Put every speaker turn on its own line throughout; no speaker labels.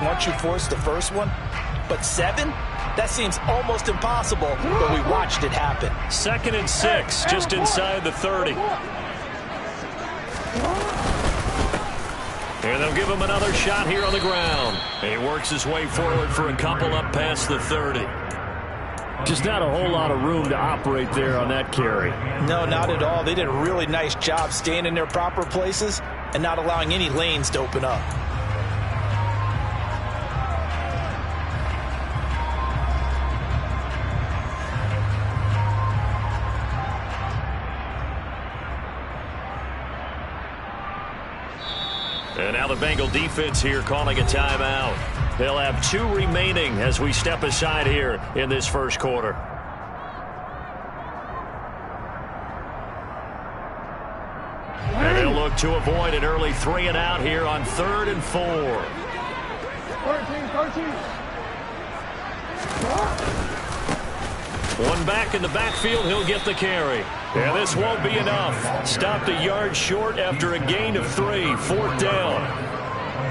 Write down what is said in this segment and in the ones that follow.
once you force the first one. But 7? That seems almost impossible, but we watched it happen.
2nd and 6, just inside the 30. And they'll give him another shot here on the ground. He works his way forward for a couple up past the 30.
Just not a whole lot of room to operate there on that carry.
No, not at all. They did a really nice job staying in their proper places and not allowing any lanes to open up.
And now the Bengal defense here calling a timeout. They'll have 2 remaining as we step aside here in this first quarter. And they'll look to avoid an early 3 and out here on 3rd and 4.
13.
One back in the backfield, he'll get the carry. And this won't be enough. Stopped a yard short after a gain of 3, 4th down.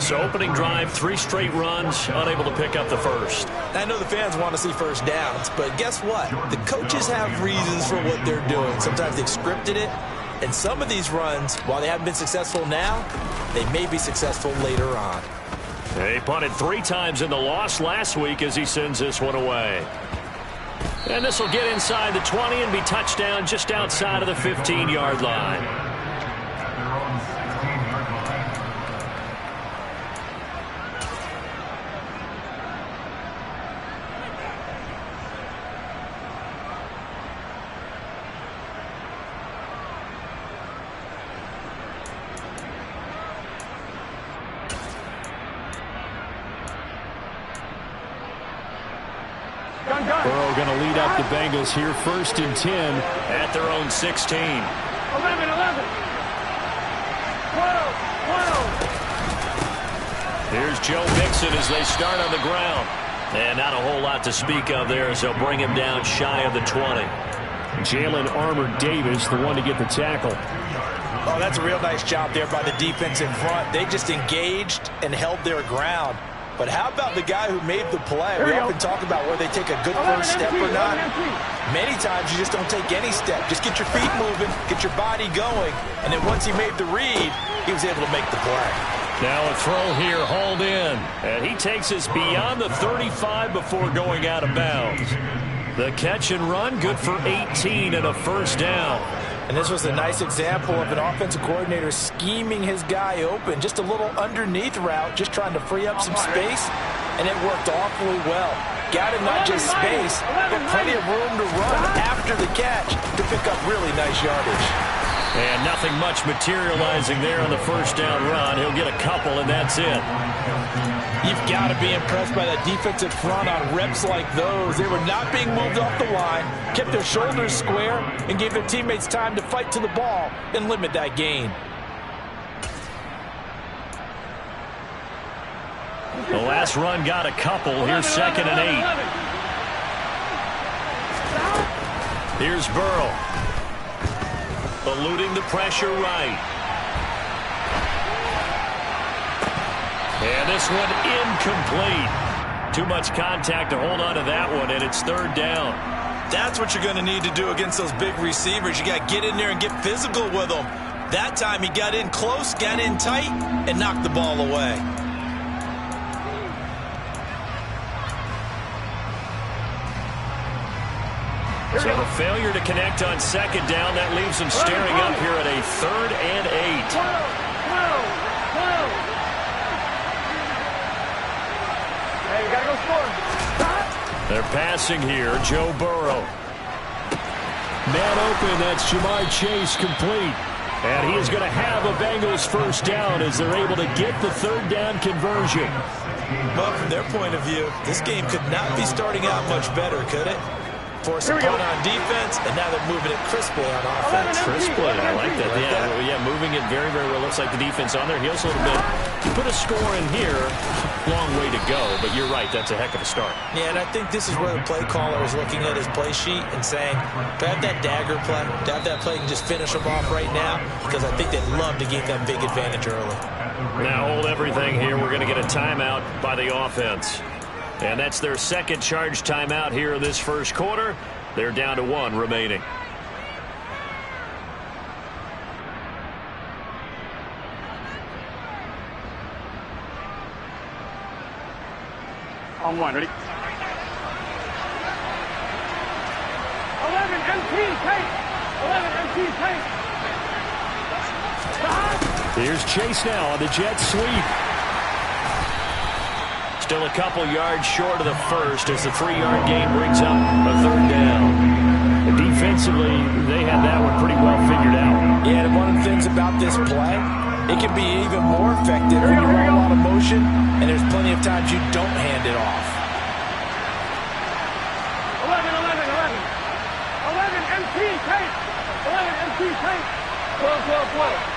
So opening drive, 3 straight runs, unable to pick up the first.
I know the fans want to see first downs, but guess what? The coaches have reasons for what they're doing. Sometimes they've scripted it, and some of these runs, while they haven't been successful now, they may be successful later on.
He punted 3 times in the loss last week as he sends this one away. And this will get inside the 20 and be touchdown just outside of the 15-yard line.
Burrow going to lead up the Bengals here, 1st and 10
at their own 16.
11. 12.
Here's Joe Mixon as they start on the ground. And not a whole lot to speak of there as they'll bring him down shy of the 20.
Jalen Armour-Davis, the one to get the tackle.
Oh, that's a real nice job there by the defense in front. They just engaged and held their ground. But how about the guy who made the play? We often talk about whether they take a good first step or not. Many times you just don't take any step. Just get your feet moving, get your body going. And then once he made the read, he was able to make the play.
Now a throw here, hauled in. And he takes us beyond the 35 before going out of bounds. The catch and run, good for 18 and a first down.
And this was a nice example of an offensive coordinator scheming his guy open. Just a little underneath route, just trying to free up some space. And it worked awfully well. Got him not just space, but plenty of room to run after the catch to pick up really nice yardage.
And nothing much materializing there on the first down run. He'll get a couple, and that's it.
You've got to be impressed by that defensive front on reps like those. They were not being moved off the line, kept their shoulders square, and gave their teammates time to fight to the ball and limit that gain.
The last run got a couple. Here's 2nd and 8. Here's Burrow. Eluding the pressure right. And this one incomplete. Too much contact to hold on to that one, and it's 3rd down.
That's what you're going to need to do against those big receivers. You got to get in there and get physical with them. That time he got in close, got in tight, and knocked the ball away.
So the failure to connect on 2nd down, that leaves them staring up here at a 3rd and 8.
12. Hey, you got to go score.
They're passing here, Joe Burrow.
Man open, that's Jamar Chase complete.
And he is going to have a Bengals first down as they're able to get the 3rd down conversion.
Well, from their point of view, this game could not be starting out much better, could it? Force a punt on defense, and now they're moving it crisply on offense.
Crisply, I like that. Yeah, moving it very, very well. Looks like the defense on their heels a little bit. You put a score in here, long way to go, but you're right, that's a heck of a start.
Yeah, and I think this is where the play caller is looking at his play sheet and saying, to have that dagger play, to have that play and just finish them off right now, because I think they'd love to gain that big advantage early.
Now hold everything here. We're going to get a timeout by the offense. And that's their second charge timeout here in this first quarter. They're down to 1 remaining.
On 1, ready? 11 MT, take! 11 MT, take!
Here's Chase now on the jet sweep.
Still a couple yards short of the first as the 3-yard gain brings up a 3rd down.
And defensively, they had that one pretty well figured out.
Yeah, and one of the things about this play, it can be even more effective when you run a lot of motion, and there's plenty of times you don't hand it off.
11 MT, take! 11 MT, take! 12.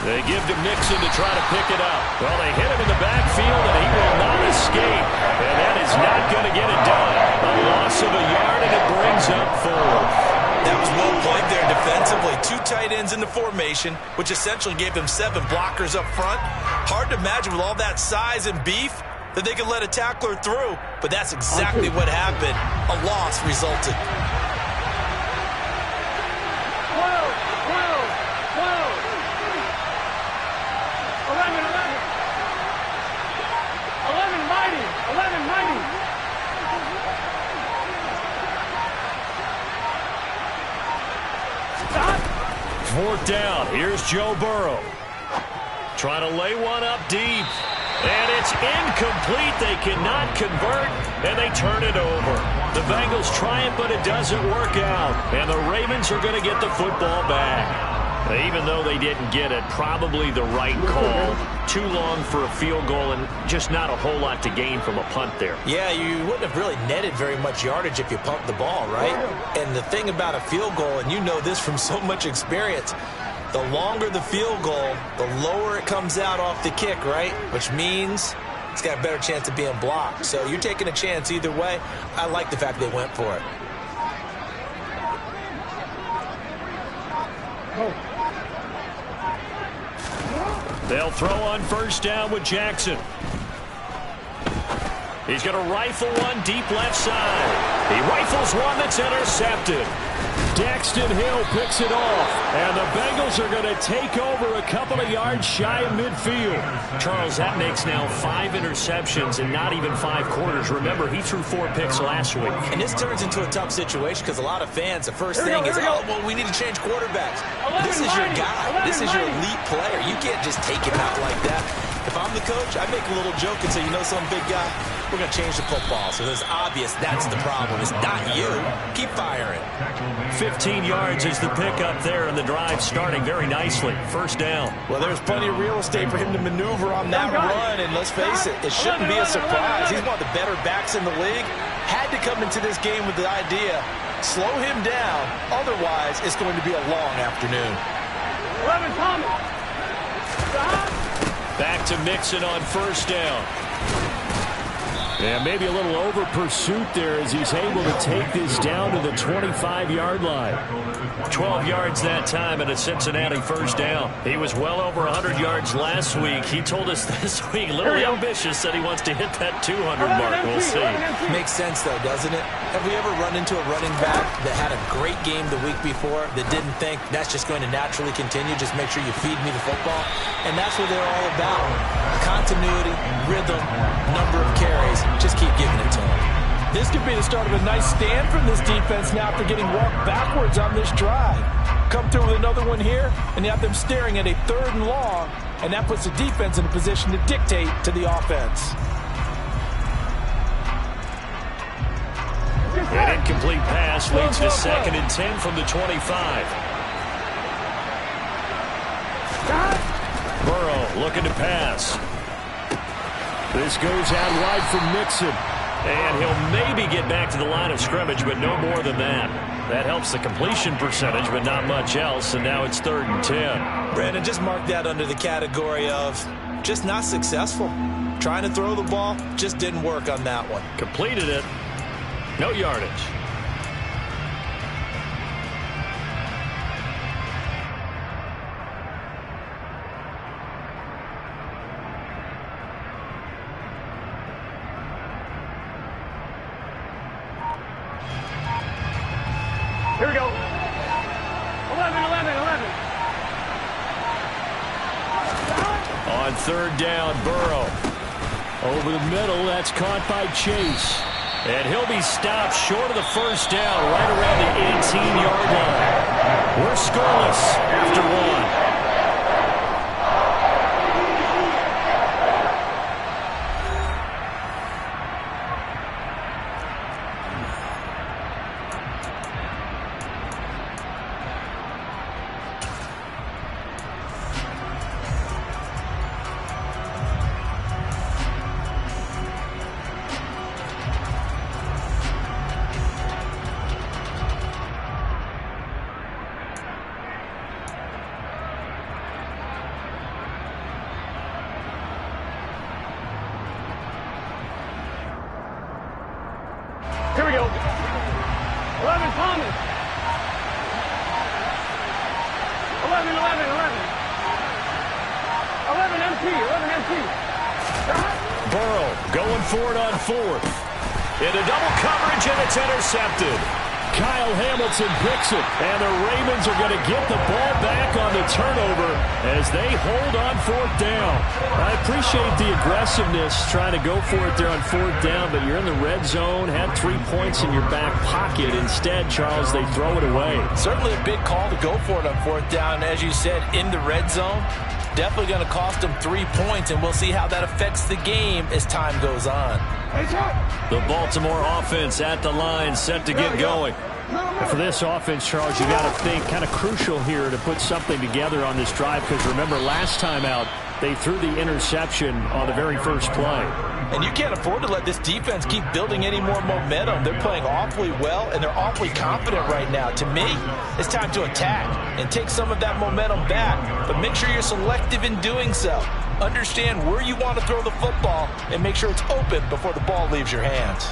They give to Mixon to try to pick it up. Well, they hit him in the backfield, and he will not escape. And that is not going to get it done. A loss of a yard, and it brings up 4.
That was well played there defensively. 2 tight ends in the formation, which essentially gave them 7 blockers up front. Hard to imagine with all that size and beef that they could let a tackler through, but that's exactly what happened. A loss resulted.
11
4th down. Here's Joe Burrow. Trying to lay one up deep. And it's incomplete. They cannot convert, and they turn it over. The Bengals try it, but it doesn't work out. And the Ravens are going to get the football back. Even though they didn't get it, probably the right call. Too long for a field goal and just not a whole lot to gain from a punt there.
Yeah, you wouldn't have really netted very much yardage if you pumped the ball, right? And the thing about a field goal, and you know this from so much experience, the longer the field goal, the lower it comes out off the kick, right? Which means it's got a better chance of being blocked. So you're taking a chance either way. I like the fact they went for it.
They'll throw on 1st down with Jackson. He's going to rifle one deep left side. He rifles one that's intercepted.
Daxton Hill picks it off, and the Bengals are going to take over a couple of yards shy of midfield.
Charles, that makes now 5 interceptions in not even 5 quarters. Remember, he threw 4 picks last week.
And this turns into a tough situation because a lot of fans, the first thing is, oh, well, we need to change quarterbacks. This is your guy. This is your elite player. You can't just take him out like that. If I'm the coach, I make a little joke and say, you know, some big guy, we're going to change the football. So it's obvious that's the problem. It's not you. Keep firing.
15 yards is the pickup there, and the drive starting very nicely. 1st down.
Well, there's plenty of real estate for him to maneuver on that run, and let's face it, it shouldn't be a surprise. He's one of the better backs in the league. Had to come into this game with the idea, slow him down, otherwise it's going to be a long afternoon.
11 Thomas.
Back to Mixon on 1st down.
Yeah, maybe a little over pursuit there as he's able to take this down to the 25-yard line.
12 yards that time and a Cincinnati 1st down. He was well over 100 yards last week. He told us this week, a little ambitious, said he wants to hit that 200 mark. We'll see.
Makes sense, though, doesn't it? Have we ever run into a running back that had a great game the week before that didn't think that's just going to naturally continue? Just make sure you feed me the football. And that's what they're all about. Continuity, rhythm, number of carries. Just keep giving it to him. This could be the start of a nice stand from this defense now after getting walked backwards on this drive. Come through with another one here, and you have them staring at a 3rd and long, and that puts the defense in a position to dictate to the offense.
An incomplete pass leads to 2nd and 10 from the 25. Burrow looking to pass.
This goes out wide from Mixon.
And he'll maybe get back to the line of scrimmage, but no more than that. That helps the completion percentage, but not much else, and now it's 3rd and 10.
Brandon, just mark that under the category of just not successful. Trying to throw the ball, just didn't work on that one.
Completed it. No yardage.
third down. Burrow. Over the middle, that's caught by Chase. And he'll be stopped short of the first down, right around the 18-yard line. We're scoreless after one.
Here we go. 11 Thomas. 11 MT.
Burrow going for it on fourth.
Into double coverage, and it's intercepted.
Kyle Hamilton picks it, and the Ravens are going to get the ball back on the turnover as they hold on fourth down. I appreciate the aggressiveness trying to go for it there on fourth down, but you're in the red zone, had 3 points in your back pocket. Instead, Charles, they throw it away.
Certainly a big call to go for it on fourth down. As you said, in the red zone, definitely going to cost them 3 points, and we'll see how that affects the game as time goes on.
The Baltimore offense at the line, set to get going.
And for this offense, Charles, you got to think kind of crucial here to put something together on this drive, because remember, last time out, they threw the interception on the very first play.
And you can't afford to let this defense keep building any more momentum. They're playing awfully well, and they're awfully confident right now. To me, it's time to attack and take some of that momentum back, but make sure you're selective in doing so. Understand where you want to throw the football and make sure it's open before the ball leaves your hands.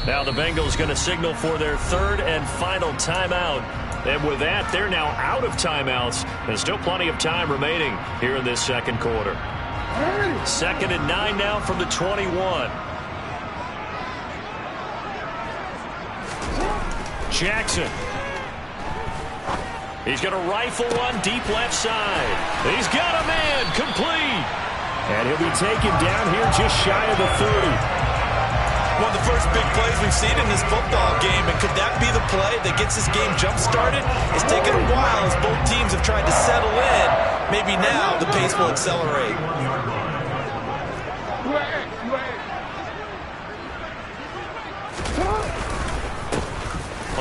Now the Bengals going to signal for their third and final timeout. And with that, they're now out of timeouts. There's still plenty of time remaining here in this second quarter. 2nd and 9 now from the 21. Jackson. He's going to rifle one deep left side. He's got a man complete.
And he'll be taken down here just shy of the 30.
One of the first big plays we've seen in this football game, and could that be the play that gets this game jump-started? It's taken a while as both teams have tried to settle in. Maybe now the pace will accelerate.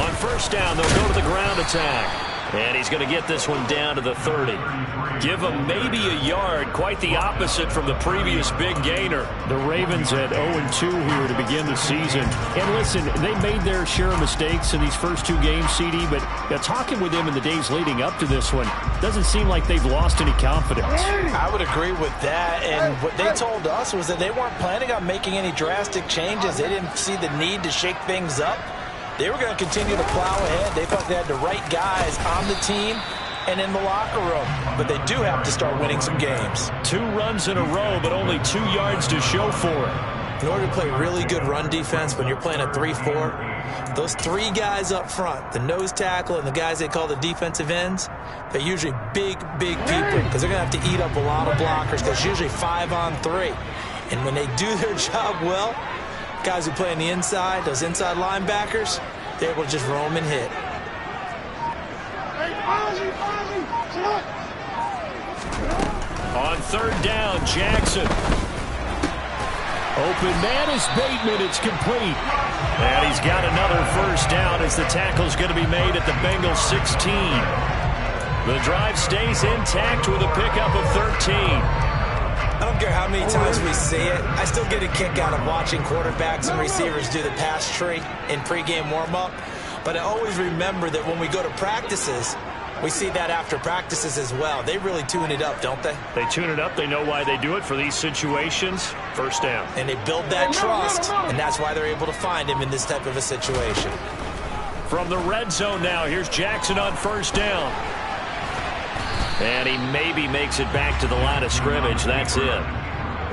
On first down, they'll go to the ground attack. And he's going to get this one down to the 30. Give him maybe a yard, quite the opposite from the previous big gainer.
The Ravens at 0-2 here to begin the season. And listen, they made their share of mistakes in these first 2 games, CD, but talking with them in the days leading up to this one, doesn't seem like they've lost any confidence.
I would agree with that, and what they told us was that they weren't planning on making any drastic changes. They didn't see the need to shake things up. They were going to continue to plow ahead. They thought they had the right guys on the team and in the locker room. But they do have to start winning some games.
2 runs in a row, but only 2 yards to show for it.
In order to play really good run defense when you're playing a 3-4, those 3 guys up front, the nose tackle and the guys they call the defensive ends, they're usually big people because they're going to have to eat up a lot of blockers because it's usually 5-on-3. And when they do their job well, guys who play on the inside, those inside linebackers, they're able to just roam and hit.
On third down, Jackson.
Open man is Bateman. It's complete.
And he's got another first down as the tackle's going to be made at the Bengals 16. The drive stays intact with a pickup of 13.
I don't care how many times we see it. I still get a kick out of watching quarterbacks and receivers do the pass tree in pregame warm-up. But I always remember that when we go to practices, we see that after practices as well. They really tune it up, don't they?
They tune it up. They know why they do it for these situations. First down.
And they build that trust, and that's why they're able to find him in this type of a situation.
From the red zone now, here's Jackson on first down. And he maybe makes it back to the line of scrimmage. That's it.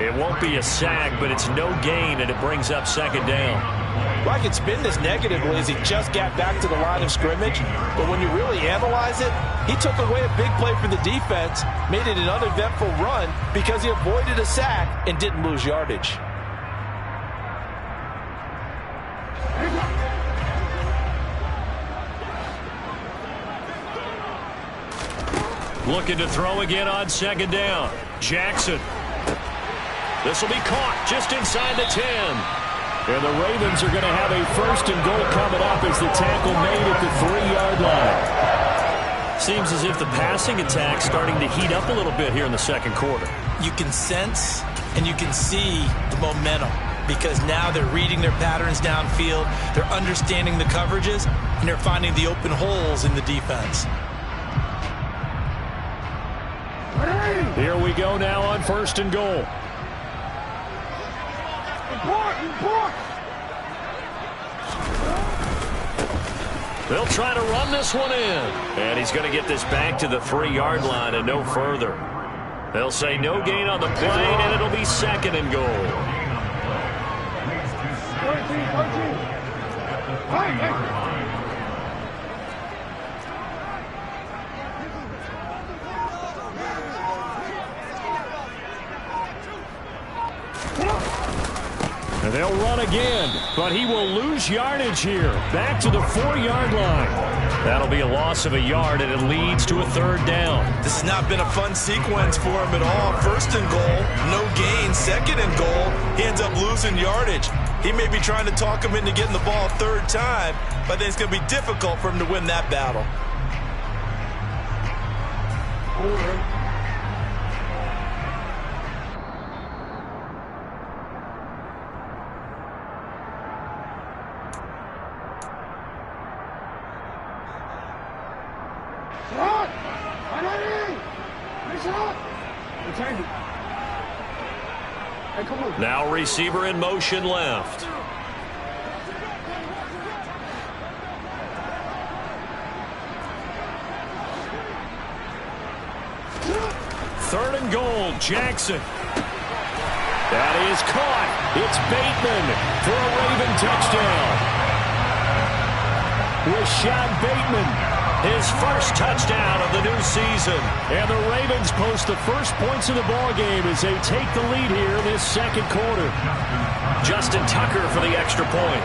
It won't be a sack, but it's no gain, and it brings up second down.
Well, I can spin this negatively as he just got back to the line of scrimmage. But when you really analyze it, he took away a big play for the defense, made it an uneventful run because he avoided a sack and didn't lose yardage.
Looking to throw again on second down. Jackson. This will be caught just inside the 10.
And the Ravens are going to have a first and goal coming up as the tackle made at the 3-yard line.
Seems as if the passing attack's starting to heat up a little bit here in the second quarter.
You can sense and you can see the momentum because now they're reading their patterns downfield, they're understanding the coverages, and they're finding the open holes in the defense.
Here we go now on first and goal.
They'll try to run this one in. And he's going to get this back to the 3-yard line and no further. They'll say no gain on the play, and it'll be second and goal.
And they'll run again, but he will lose yardage here. Back to the 4-yard line.
That'll be a loss of a yard, and it leads to a third down.
This has not been a fun sequence for him at all. First and goal, no gain. Second and goal, he ends up losing yardage. He may be trying to talk him into getting the ball a third time, but I think it's going to be difficult for him to win that battle.
Now receiver in motion left.
Third and goal, Jackson. That is caught. It's Bateman for a Raven touchdown. Rashad Bateman, his first touchdown of the new season. And the Ravens post the first points of the ballgame as they take the lead here in this second quarter.
Justin Tucker for the extra point.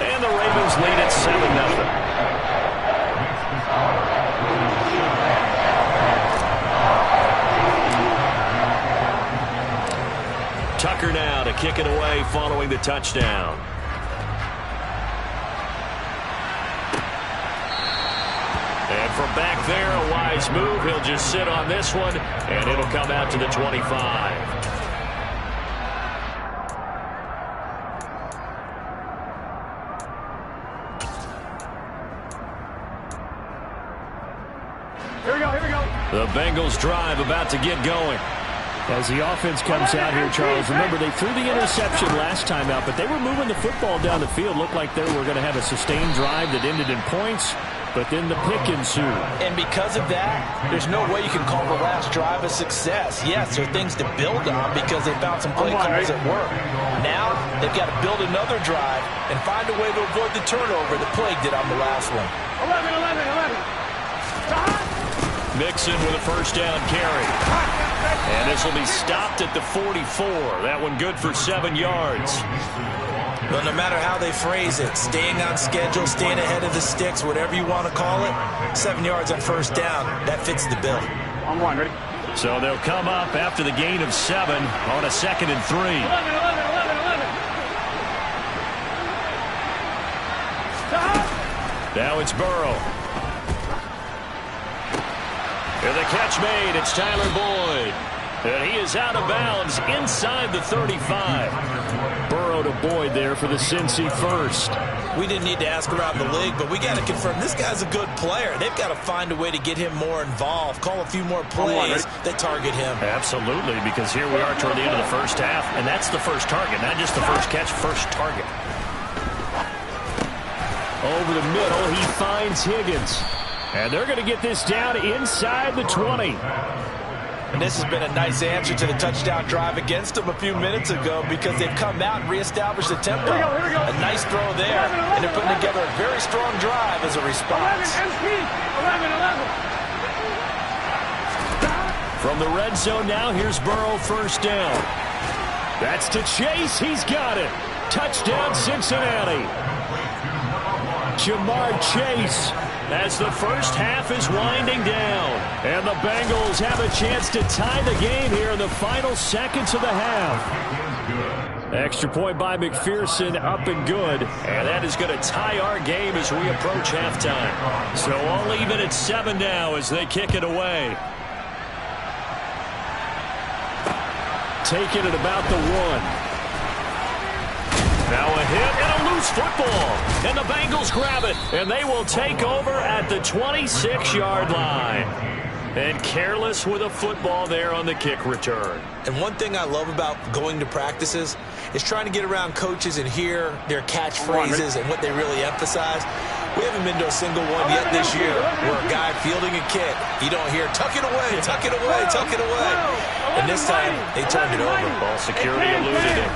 And the Ravens lead at 7-0. Tucker now to kick it away following the touchdown. And from back there, a wise move. He'll just sit on this one, and it'll come out to the 25. The Bengals drive about to get going.
As the offense comes out here, Charles, remember they threw the interception last time out, but they were moving the football down the field. Looked like they were going to have a sustained drive that ended in points, but then the pick ensued.
And because of that, there's no way you can call the last drive a success. Yes, there are things to build on because they found some play calls at work. Now, they've got to build another drive and find a way to avoid the turnover that plagued it on the last one.
11.
Mixon with a first down carry. And this will be stopped at the 44. That one good for 7 yards.
Well, no matter how they phrase it, staying on schedule, staying ahead of the sticks, whatever you want to call it, 7 yards on first down, that fits the bill.
On one, ready?
So they'll come up after the gain of 7 on a 2nd and 3.
11.
Now it's Burrow. And the catch made. It's Tyler Boyd.
And he is out of bounds inside the 35. Burrow to Boyd there for the Cincy first.
We didn't need to ask around the league, but we got to confirm this guy's a good player. They've got to find a way to get him more involved, call a few more plays that target him.
Absolutely, because here we are toward the end of the first half, and that's the first target, not just the first catch, first target.
Over the middle, he finds Higgins. And they're going to get this down inside the 20.
And this has been a nice answer to the touchdown drive against them a few minutes ago because they've come out and reestablished the tempo.
Here we go.
A nice throw there, and they're putting together a very strong drive as a response.
11.
From the red zone now, here's Burrow first down. That's to Chase. He's got it. Touchdown, Cincinnati. Jamar Chase as the first half is winding down. And the Bengals have a chance to tie the game here in the final seconds of the half. Extra point by McPherson, up and good.
And that is going to tie our game as we approach halftime.
So all even at 7 now as they kick it away. Taking it about the 1. Now a hit and a loose football. And the Bengals grab it. And they will take over at the 26-yard line. And careless with a football there on the kick return.
And one thing I love about going to practices is trying to get around coaches and hear their catchphrases and what they really emphasize. We haven't been to a single one yet this year where a guy fielding a kick, you don't hear, tuck it away, tuck it away, tuck it away. And this time, they turned it over.
Ball security eluded him.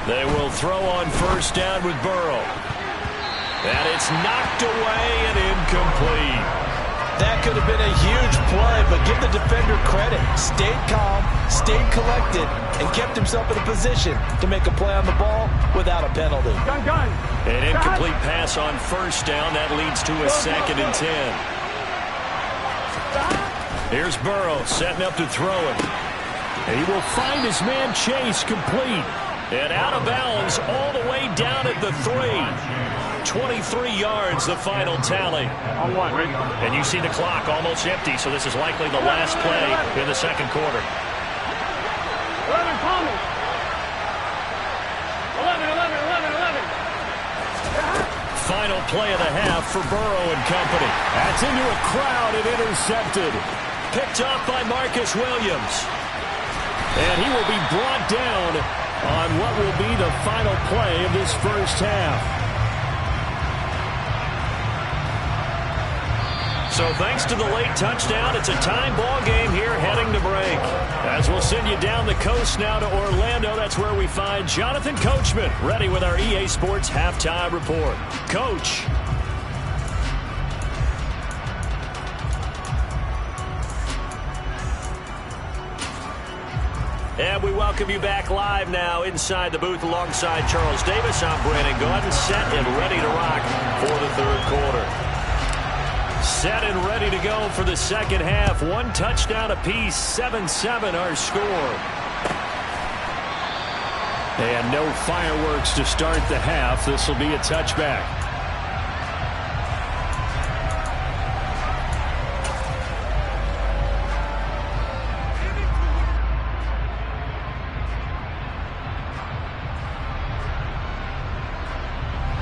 They will throw on first down with Burrow. And it's knocked away and incomplete.
That could have been a huge play, but give the defender credit. Stayed calm, stayed collected, and kept himself in a position to make a play on the ball without a penalty.
Gun.
An incomplete pass on first down. That leads to a 2nd and 10. Here's Burrow setting up to throw it. And he will find his man Chase complete. And out of bounds all the way down at the 3. 23 yards, the final tally.
On 1, Rick.
And you see the clock almost empty, so this is likely the last play in the second quarter.
11, Palmer. 11.
Final play of the half for Burrow and company. That's into a crowd and intercepted. Picked off by Marcus Williams. And he will be brought down on what will be the final play of this first half. So thanks to the late touchdown, it's a time ball game here heading to break. As we'll send you down the coast now to Orlando, that's where we find Jonathan Coachman ready with our EA Sports Halftime Report. Coach. And we welcome you back live now inside the booth alongside Charles Davis. I'm Brandon Gaudin, set and ready to rock for the third quarter. Set and ready to go for the second half. 1 touchdown apiece, 7-7 our score. And no fireworks to start the half. This will be a touchback.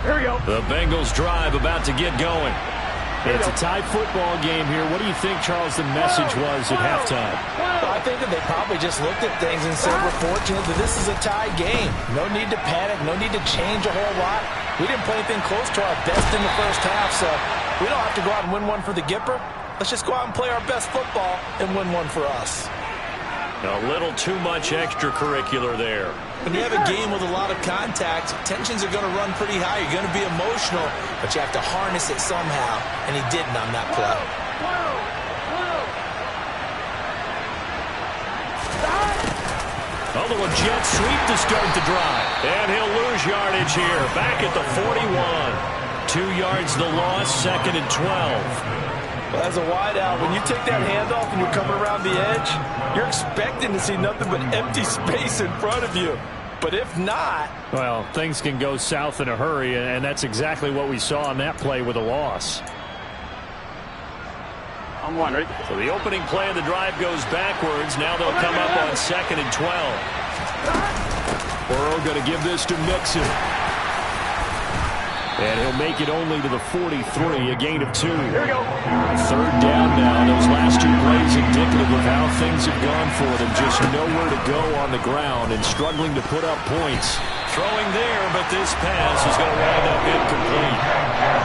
Here we go.
The Bengals drive about to get going. It's a tie football game here. What do you think, Charles, the message was at halftime?
Well, I think that they probably just looked at things and said, we're fortunate that this is a tie game. No need to panic, no need to change a whole lot. We didn't play anything close to our best in the first half, so we don't have to go out and win one for the Gipper. Let's just go out and play our best football and win one for us.
A little too much extracurricular there.
When you have a game with a lot of contact, tensions are going to run pretty high. You're going to be emotional, but you have to harness it somehow, and he didn't on that play.
Although a jet sweep to start the drive. And he'll lose yardage here. Back at the 41. 2 yards the loss, 2nd and 12.
Well, as a wideout, when you take that handoff and you're coming around the edge, you're expecting to see nothing but empty space in front of you. But if not...
Well, things can go south in a hurry, and that's exactly what we saw on that play with a loss.
I'm one, right?
So the opening play of the drive goes backwards. Now they'll come up on 2nd and 12.
Burrow going to give this to Mixon. And he'll make it only to the 43, a gain of 2.
Here we go.
3rd down now. Those last 2 plays indicative of how things have gone for them. Just nowhere to go on the ground and struggling to put up points.
Throwing there, but this pass is going to wind up incomplete.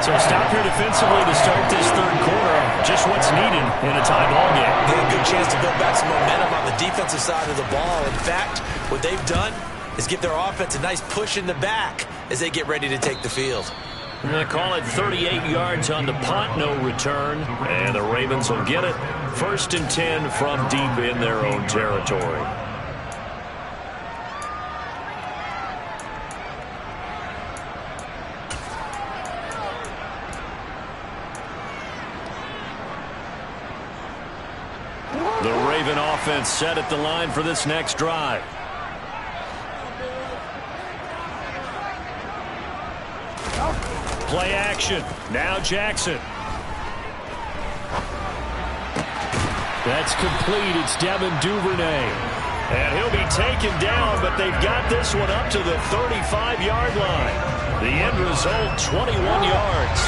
So stop here defensively to start this 3rd quarter. Just what's needed in a tie ball game.
Get a good chance to build back some momentum on the defensive side of the ball. In fact, what they've done is give their offense a nice push in the back as they get ready to take the field.
We're going to call it 38 yards on the punt, no return. And the Ravens will get it. 1st and 10 from deep in their own territory. The Raven offense set at the line for this next drive. Play action. Now Jackson.
That's complete. It's Devin Duvernay.
And he'll be taken down, but they've got this one up to the 35-yard line. The end result, 21 yards.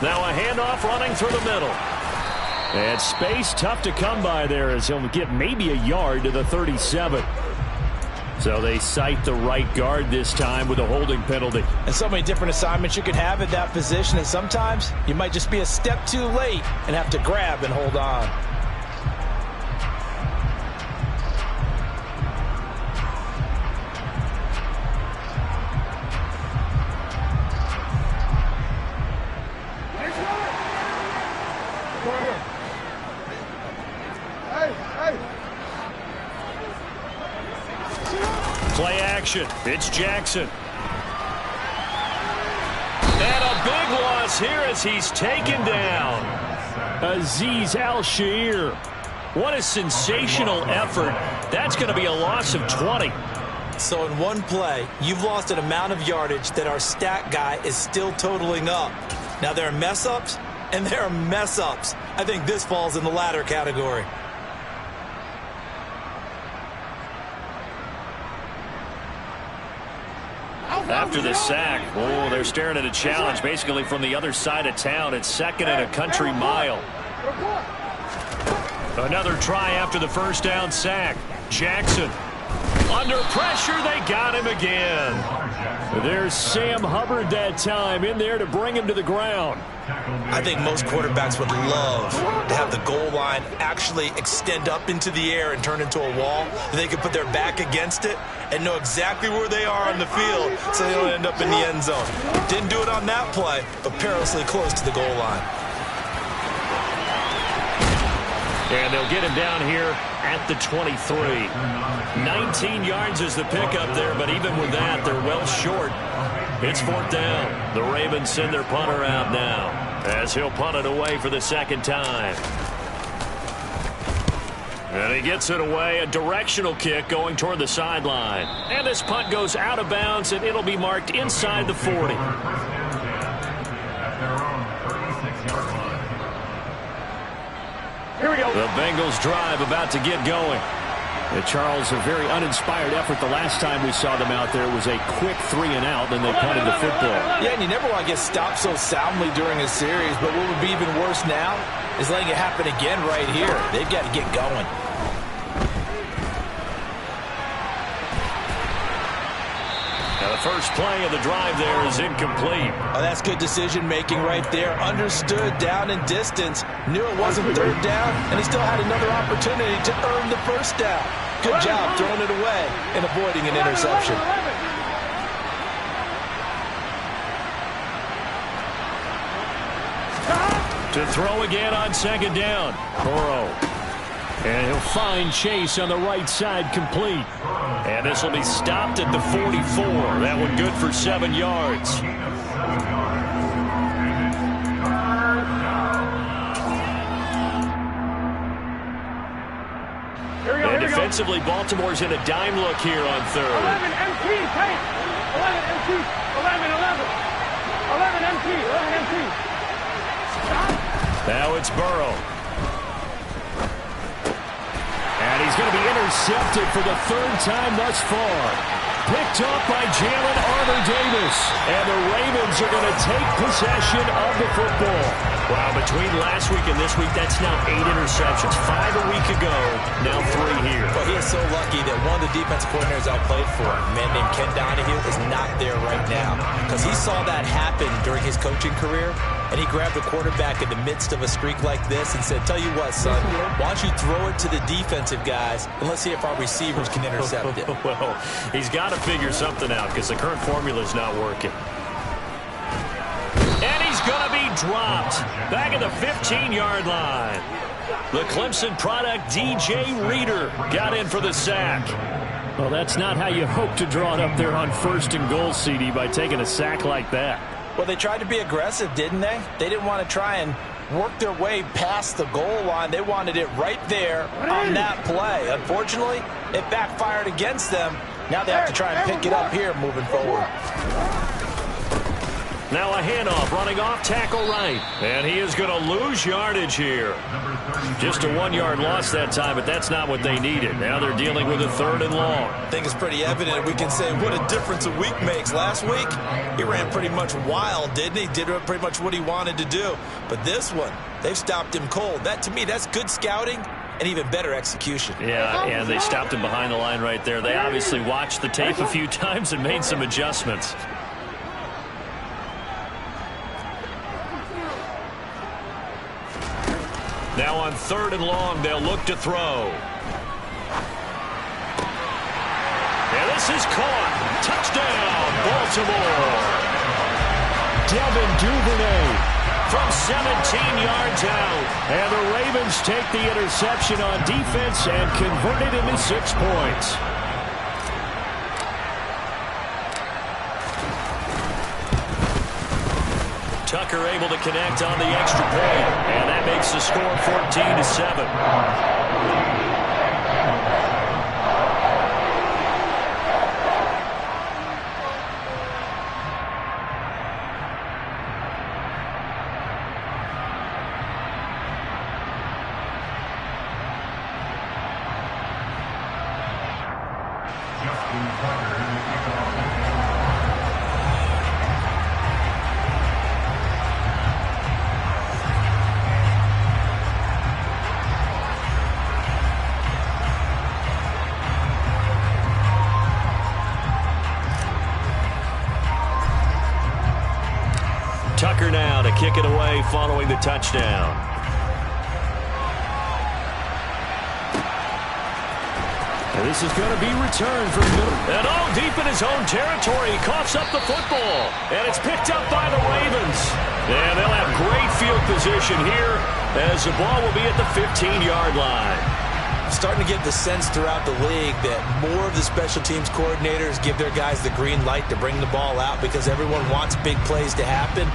Now a handoff running through the middle.
And space tough to come by there as he'll get maybe a yard to the 37. So they cite the right guard this time with a holding penalty.
And so many different assignments you could have at that position, and sometimes you might just be a step too late and have to grab and hold on.
Play action. It's Jackson. And a big loss here as he's taken down.
Azeez Al-Shaair.
What a sensational effort. That's going to be a loss of 20.
So in one play, you've lost an amount of yardage that our stat guy is still totaling up. Now there are mess-ups, and there are mess-ups. I think this falls in the latter category.
After the sack, oh, they're staring at a challenge basically from the other side of town. It's 2nd and a country mile. Another try after the 1st down sack. Jackson. Under pressure, they got him again.
There's Sam Hubbard that time in there to bring him to the ground.
I think most quarterbacks would love to have the goal line actually extend up into the air and turn into a wall. They could put their back against it and know exactly where they are on the field so they don't end up in the end zone. Didn't do it on that play, but perilously close to the goal line.
And they'll get him down here at the 23. 19 yards is the pickup there, but even with that, they're well short. It's 4th down. The Ravens send their punter out now as he'll punt it away for the 2nd time. And he gets it away, a directional kick going toward the sideline. And this punt goes out of bounds, and it'll be marked inside the 40.
Here we go.
The Bengals drive about to get going.
Charles, a very uninspired effort the last time we saw them out there. It was a quick 3-and-out, then they punted the football.
Yeah, and you never want to get stopped so soundly during a series, but what would be even worse now is letting it happen again right here. They've got to get going.
Now the first play of the drive there is incomplete.
Oh, that's good decision-making right there. Understood down and distance. Knew it wasn't 3rd down, and he still had another opportunity to earn the 1st down. Good job throwing it away and avoiding an interception.
To throw again on 2nd down.
Burrow. And he'll find Chase on the right side, complete.
And this will be stopped at the 44. That one good for 7 yards. Defensively, Baltimore's in a dime look here on third.
11 MT, tight. 11 MT, 11, 11. 11 MT, 11 MT.
Now it's Burrow. And he's going to be intercepted for the third time thus far. Picked up by Jalen Armour-Davis. And the Ravens are going to take possession of the football. Wow, between last week and this week, that's now 8 interceptions. 5 a week ago, now 3 here.
Well, he is so lucky that one of the defense coordinators I played for, a man named Ken Donahue, is not there right now. Because he saw that happen during his coaching career, and he grabbed the quarterback in the midst of a streak like this and said, tell you what, son, why don't you throw it to the defensive guys, and let's see if our receivers can intercept it.
Well, he's got to figure something out because the current formula is not working. And he's going to be dropped back at the 15-yard line. The Clemson product, DJ Reader, got in for the sack.
Well, that's not how you hope to draw it up there on 1st and goal, CD, by taking a sack like that.
Well, they tried to be aggressive, didn't they? They didn't want to try and work their way past the goal line. They wanted it right there on that play. Unfortunately, it backfired against them. Now they have to try and pick it up here moving forward.
Now a handoff, running off tackle right. And he is going to lose yardage here. Just a 1-yard loss that time, but that's not what they needed. Now they're dealing with a 3rd and long.
I think it's pretty evident. We can say what a difference a week makes. Last week, he ran pretty much wild, didn't he? Did pretty much what he wanted to do. But this one, they've stopped him cold. That, to me, that's good scouting and even better execution.
Yeah, and they stopped him behind the line right there. They obviously watched the tape a few times and made some adjustments. Now on 3rd and long, they'll look to throw. And this is caught. Touchdown, Baltimore. Devin Duvernay from 17 yards out. And the Ravens take the interception on defense and convert it into 6 points. Tucker able to connect on the extra point, and that makes the score 14-7. Tucker now to kick it away following the touchdown.
And this is going to be returned from middle.
And deep in his own territory, he coughs up the football. And it's picked up by the Ravens. And they'll have great field position here as the ball will be at the 15-yard line.
Starting to get the sense throughout the league that more of the special teams coordinators give their guys the green light to bring the ball out because everyone wants big plays to happen.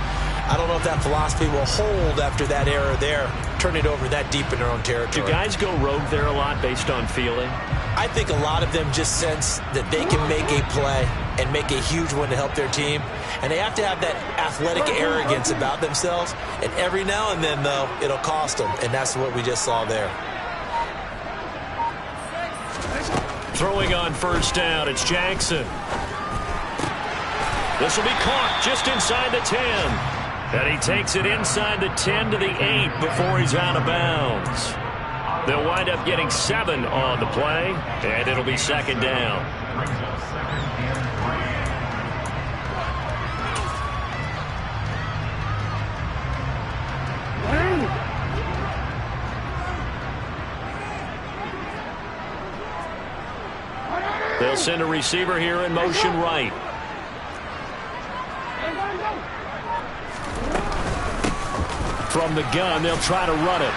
I don't know if that philosophy will hold after that era there, turn it over that deep in their own territory.
Do guys go rogue there a lot based on feeling?
I think a lot of them just sense that they can make a play and make a huge one to help their team. And they have to have that athletic arrogance about themselves. And every now and then, though, it'll cost them. And that's what we just saw there.
Throwing on 1st down, it's Jackson. This will be caught just inside the 10. And he takes it inside the 10 to the 8 before he's out of bounds. They'll wind up getting 7 on the play, and it'll be 2nd down. They'll send a receiver here in motion right. From the gun, they'll try to run it.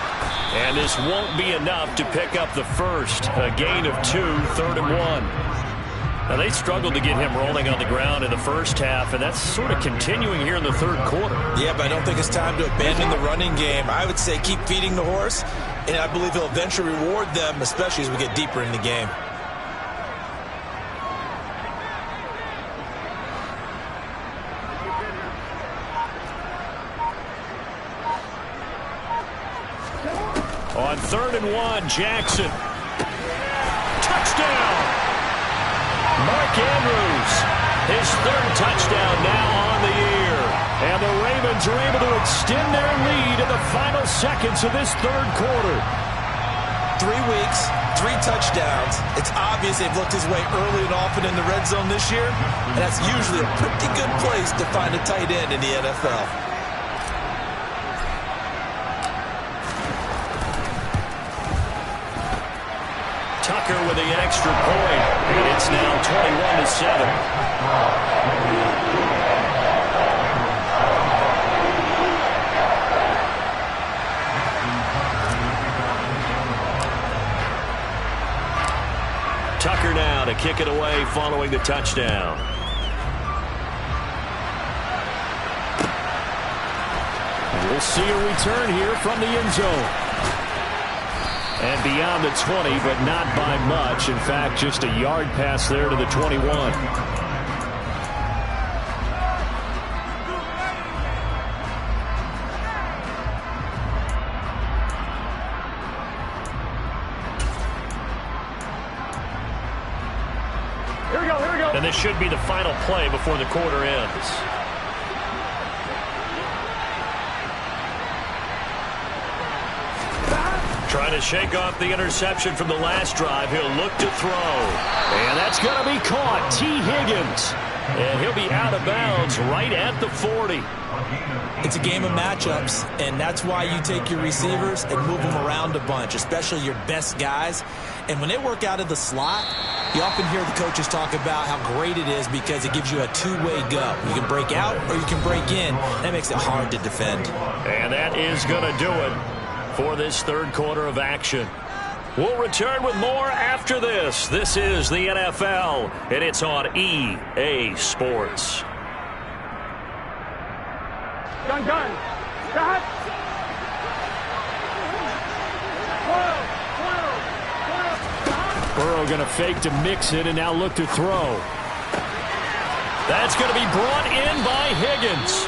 And this won't be enough to pick up the first. A gain of 2, 3rd and 1. Now, they struggled to get him rolling on the ground in the first half, and that's sort of continuing here in the third quarter.
Yeah, but I don't think it's time to abandon the running game. I would say keep feeding the horse, and I believe he'll eventually reward them, especially as we get deeper in the game.
On 3rd and 1, Jackson. Touchdown! Mark Andrews, his 3rd touchdown now on the year. And the Ravens are able to extend their lead in the final seconds of this third quarter.
3 weeks, 3 touchdowns. It's obvious they've looked his way early and often in the red zone this year, and that's usually a pretty good place to find a tight end in the NFL.
Tucker with the extra point, and it's now 21-7. Tucker now to kick it away following the touchdown.
We'll see a return here from the end zone. And beyond the 20, but not by much. In fact, just a yard pass there to the 21.
Here we go.
And this should be the final play before the quarter ends. Trying to shake off the interception from the last drive. He'll look to throw.
And that's going to be caught. T. Higgins.
And he'll be out of bounds right at the 40.
It's a game of matchups, and that's why you take your receivers and move them around a bunch, especially your best guys. And when they work out of the slot, you often hear the coaches talk about how great it is because it gives you a two-way go. You can break out or you can break in. That makes it hard to defend.
And that is going to do it for this third quarter of action. We'll return with more after this. This is the NFL, and it's on EA Sports.
Gun. Got.
Burrow going to fake to mix it and now look to throw.
That's going to be brought in by Higgins.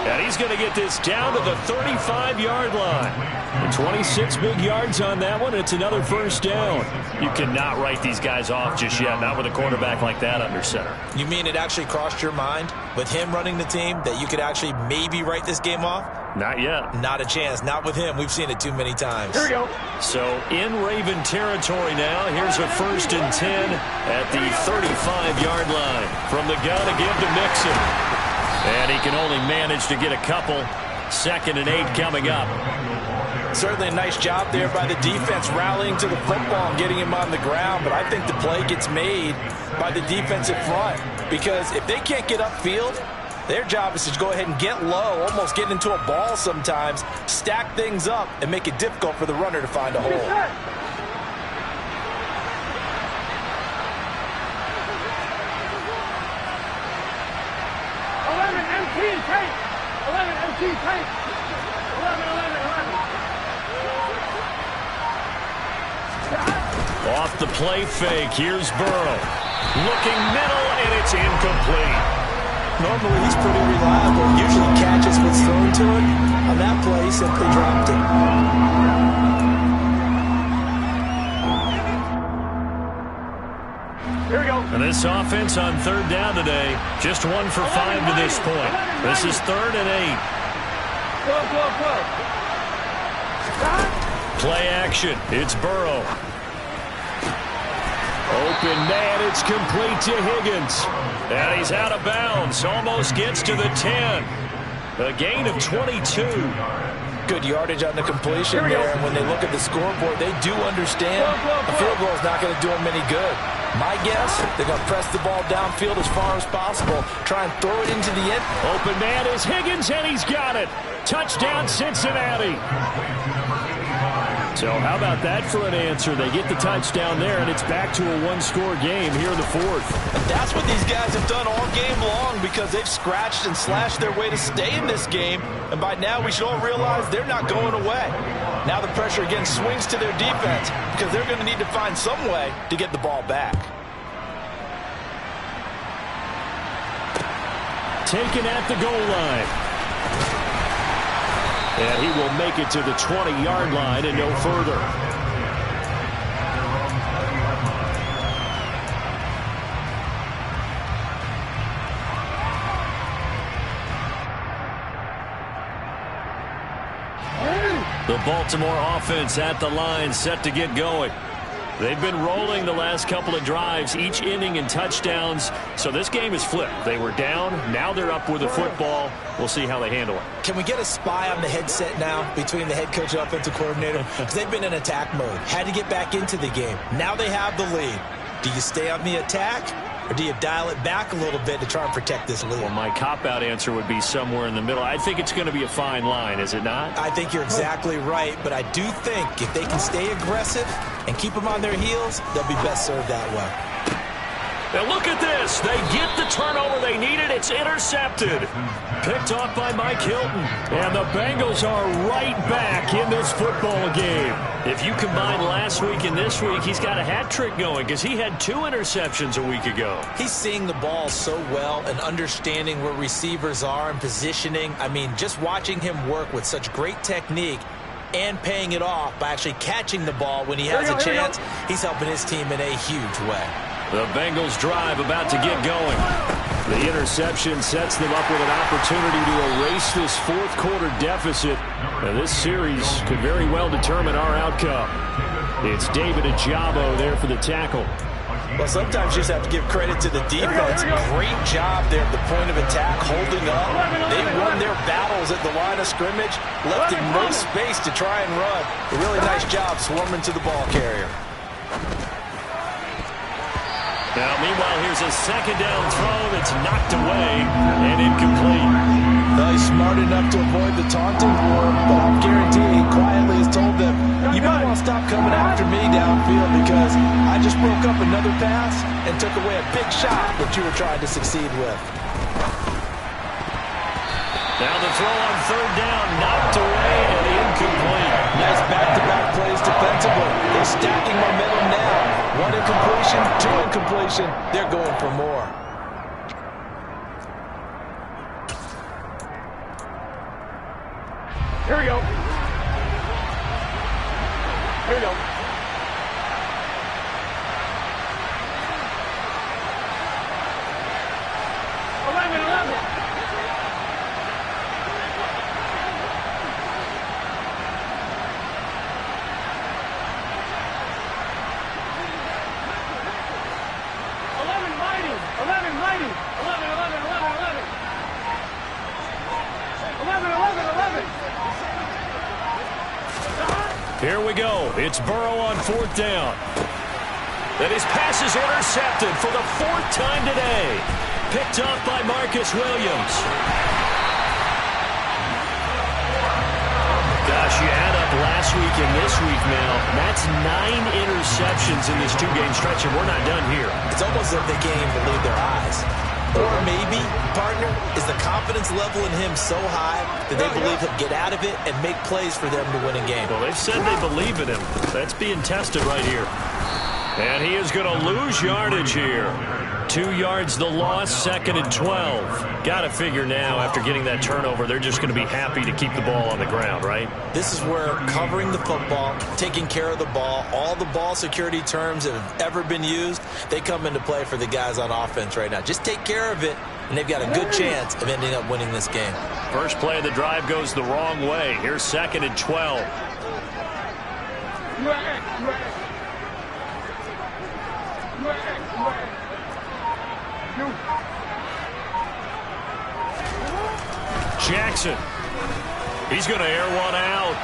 And he's going to get this down to the 35-yard line.
And 26 big yards on that one. It's another first down.
You cannot write these guys off just yet, not with a quarterback like that under center.
You mean it actually crossed your mind with him running the team that you could actually maybe write this game off?
Not yet.
Not a chance. Not with him. We've seen it too many times.
Here we go.
So in Raven territory now. Here's a 1st and 10 at the 35-yard line. From the gun again to Mixon. And he can only manage to get a couple. 2nd and 8 coming up.
Certainly a nice job there by the defense rallying to the football and getting him on the ground. But I think the play gets made by the defensive front. Because if they can't get upfield, their job is to go ahead and get low, almost get into a ball sometimes, stack things up, and make it difficult for the runner to find a hole.
Off the play fake, here's Burrow. Looking middle, and it's incomplete.
Normally, he's pretty reliable. Usually catches what's thrown to him. On that play, he simply dropped it.
Here we go.
And this offense on 3rd down today, just 1 for 5 to this point. This is 3rd and 8. Play action. It's Burrow.
Open man, it's complete to Higgins.
And he's out of bounds. Almost gets to the 10. A gain of 22.
Good yardage on the completion there. And when they look at the scoreboard, they do understand a field goal is not going to do them any good. My guess, they're going to press the ball downfield as far as possible. Try and throw it into the end.
Open man is Higgins, and he's got it. Touchdown, Cincinnati. So how about that for an answer? They get the touchdown there, and it's back to a one-score game here in the fourth.
And that's what these guys have done all game long because they've scratched and slashed their way to stay in this game. And by now, we should all realize they're not going away. Now the pressure again swings to their defense because they're going to need to find some way to get the ball back.
Taken at the goal line. And he will make it to the 20-yard line and no further. The Baltimore offense at the line, set to get going. They've been rolling the last couple of drives, each inning in touchdowns. So this game is flipped. They were down. Now they're up with the football. We'll see how they handle it.
Can we get a spy on the headset now between the head coach and offensive coordinator? Because they've been in attack mode. Had to get back into the game. Now they have the lead. Do you stay on the attack? Or do you dial it back a little bit to try and protect this lead?
Well, my cop-out answer would be somewhere in the middle. I think it's going to be a fine line, is it not?
I think you're exactly right, but I do think if they can stay aggressive and keep them on their heels, they'll be best served that way.
Now look at this. They get the turnover they needed. It's intercepted. Picked off by Mike Hilton. And the Bengals are right back in this football game. If you combine last week and this week, he's got a hat trick going because he had 2 interceptions a week ago.
He's seeing the ball so well and understanding where receivers are and positioning. I mean, just watching him work with such great technique and paying it off by actually catching the ball when he has a chance, he's helping his team in a huge way.
The Bengals drive about to get going. The interception sets them up with an opportunity to erase this fourth-quarter deficit. And this series could very well determine our outcome. It's David Ajabo there for the tackle.
Well, sometimes you just have to give credit to the defense. Great job there at the point of attack, holding up. They won their battles at the line of scrimmage, left in no space to try and run. A really nice job swarming to the ball carrier.
Now, meanwhile, here's a second down throw that's knocked away and incomplete.
Well, he's smart enough to avoid the taunting for him, but I'm guaranteeing he quietly has told them, you might want to stop coming after me downfield because I just broke up another pass and took away a big shot that you were trying to succeed with.
Now the throw on third down, knocked away and incomplete.
Nice back-to-back plays defensively. They're stacking momentum now. 1 incompletion, 2 incompletion. They're going for more.
Here we go. Here we go.
Here we go. It's Burrow on fourth down. And his pass is intercepted for the 4th time today. Picked up by Marcus Williams. Gosh, you add up last week and this week now. That's 9 interceptions in this 2-game stretch, and we're not done here.
It's almost as if they can't even believe their eyes. Or maybe, partner, is the confidence level in him so high that they believe he'll get out of it and make plays for them to win a game.
Well, they've said they believe in him. That's being tested right here. And he is going to lose yardage here. 2 yards the loss, 2nd and 12. Got to figure now, after getting that turnover, they're just going to be happy to keep the ball on the ground, right?
This is where covering the football, taking care of the ball, all the ball security terms that have ever been used, they come into play for the guys on offense right now. Just take care of it, and they've got a good chance of ending up winning this game.
First play of the drive goes the wrong way. Here's 2nd and 12. Jackson. He's going to air one out.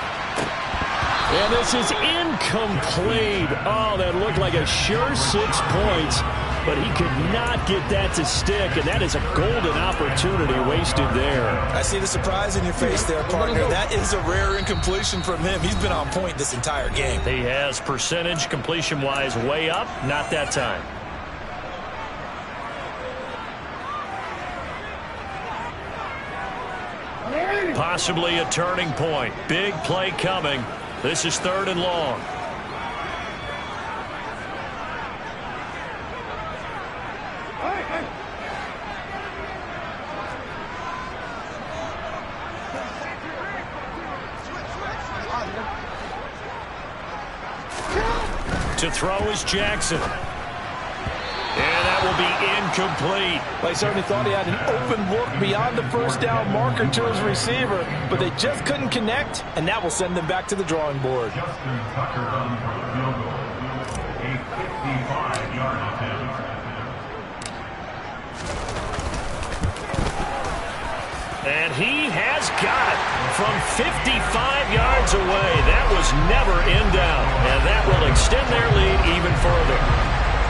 And this is incomplete. Oh, that looked like a sure 6 points. but he could not get that to stick, and that is a golden opportunity wasted there.
I see the surprise in your face there, partner. That is a rare incompletion from him. He's been on point this entire game.
He has percentage completion-wise way up, not that time. Possibly a turning point. Big play coming. This is 3rd and long. To throw is Jackson. And that will be incomplete.
They certainly thought he had an open look beyond the first down marker to his receiver, but they just couldn't connect, and that will send them back to the drawing board.
And he has got it from 55 yards away. That was never in doubt, and that will extend their lead even further.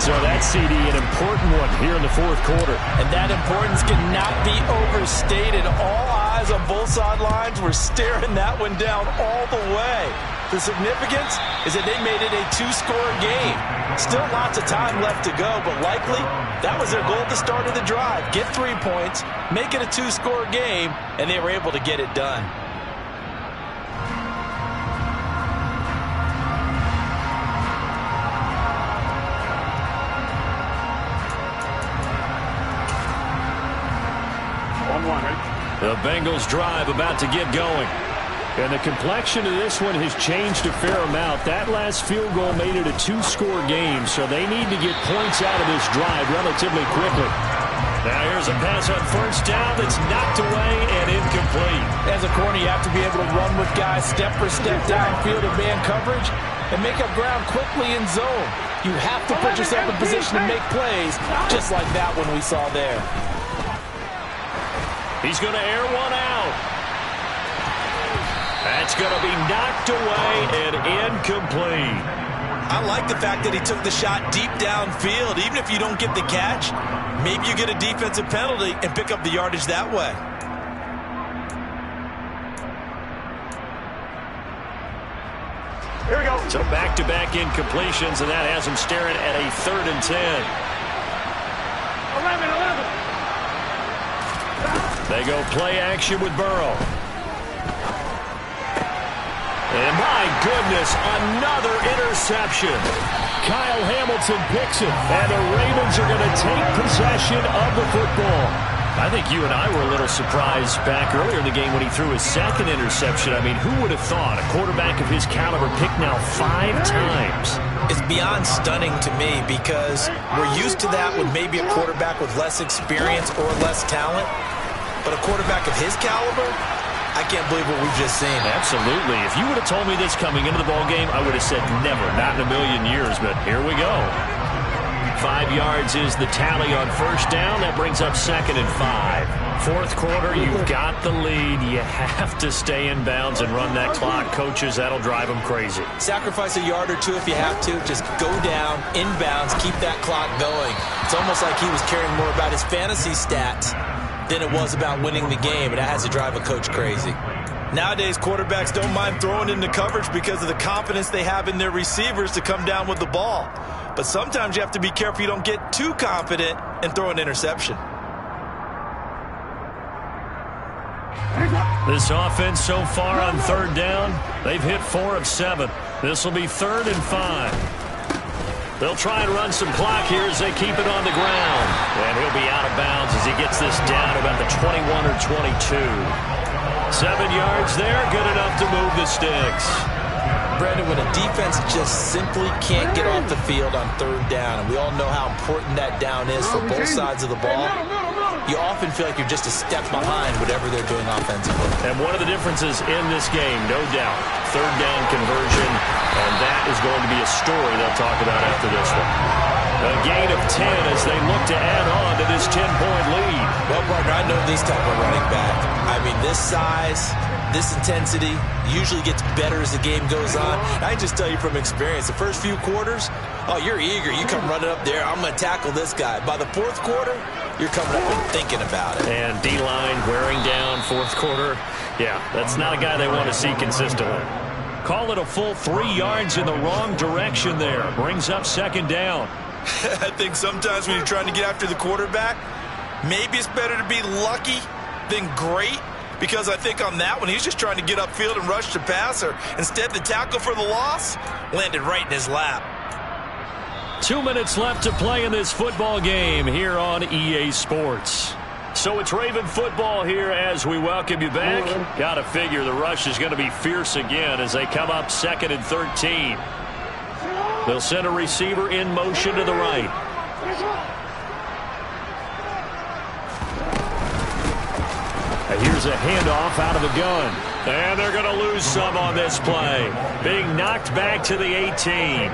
So that CD, an important one here in the 4th quarter.
And that importance cannot be overstated. All eyes on both sidelines were staring that one down all the way. The significance is that they made it a 2-score game. Still lots of time left to go, but likely that was their goal at the start of the drive. Get 3 points, make it a 2-score game, and they were able to get it done.
The Bengals drive about to get going.
And the complexion of this one has changed a fair amount. That last field goal made it a 2-score game, so they need to get points out of this drive relatively quickly.
Now here's a pass on 1st down that's knocked away and incomplete.
As a corner, you have to be able to run with guys step for step downfield in man coverage and make up ground quickly in zone. You have to put yourself in position to make plays, just like that one we saw there.
He's going to air one out. That's going to be knocked away and incomplete.
I like the fact that he took the shot deep downfield. Even if you don't get the catch, maybe you get a defensive penalty and pick up the yardage that way.
Here we go.
So back-to-back incompletions, and that has him staring at a 3rd and 10.
11.
They go play action with Burrow. And my goodness, another interception.
Kyle Hamilton picks it, and the Ravens are going to take possession of the football.
I think you and I were a little surprised back earlier in the game when he threw his 2nd interception. I mean, who would have thought a quarterback of his caliber picked now 5 times?
It's beyond stunning to me because we're used to that with maybe a quarterback with less experience or less talent. But a quarterback of his caliber, I can't believe what we've just seen.
Absolutely. If you would have told me this coming into the ballgame, I would have said never, not in a million years, but here we go. 5 yards is the tally on 1st down. That brings up 2nd and 5. 4th quarter, you've got the lead. You have to stay in bounds and run that clock. Coaches, that'll drive them crazy.
Sacrifice a yard or 2 if you have to. Just go down, inbounds, keep that clock going. It's almost like he was caring more about his fantasy stats than it was about winning the game, and that has to drive a coach crazy. Nowadays, quarterbacks don't mind throwing into coverage because of the confidence they have in their receivers to come down with the ball. But sometimes you have to be careful you don't get too confident and throw an interception.
This offense so far on 3rd down, they've hit 4 of 7. This will be 3rd and 5. They'll try and run some clock here as they keep it on the ground. And he'll be out of bounds as he gets this down about the 21 or 22. 7 yards there, good enough to move the sticks.
Brandon, when a defense just simply can't get off the field on 3rd down, and we all know how important that down is for both sides of the ball, you often feel like you're just a step behind whatever they're doing offensively.
And one of the differences in this game, no doubt, 3rd down conversion, and that is going to be a story they'll talk about after this one. A gain of 10 as they look to add on to this 10-point lead.
Well, partner, I know this type of running back. I mean, this size, this intensity usually gets better as the game goes on. I can just tell you from experience, the first few quarters, oh, you're eager. You come running up there, I'm going to tackle this guy. By the fourth quarter, you're coming up and thinking about it.
And D-line wearing down fourth quarter. Yeah, that's not a guy they want to see consistently. Call it a full 3 yards in the wrong direction there. Brings up second down.
I think sometimes when you're trying to get after the quarterback, maybe it's better to be lucky than great, because I think on that one, he's just trying to get upfield and rush the passer. Instead, the tackle for the loss landed right in his lap.
2 minutes left to play in this football game here on EA Sports. So it's Raven football here as we welcome you back. Got to figure the rush is going to be fierce again as they come up 2nd and 13. They'll send a receiver in motion to the right. Here's a handoff out of the gun. And they're going to lose some on this play. Being knocked back to the 18.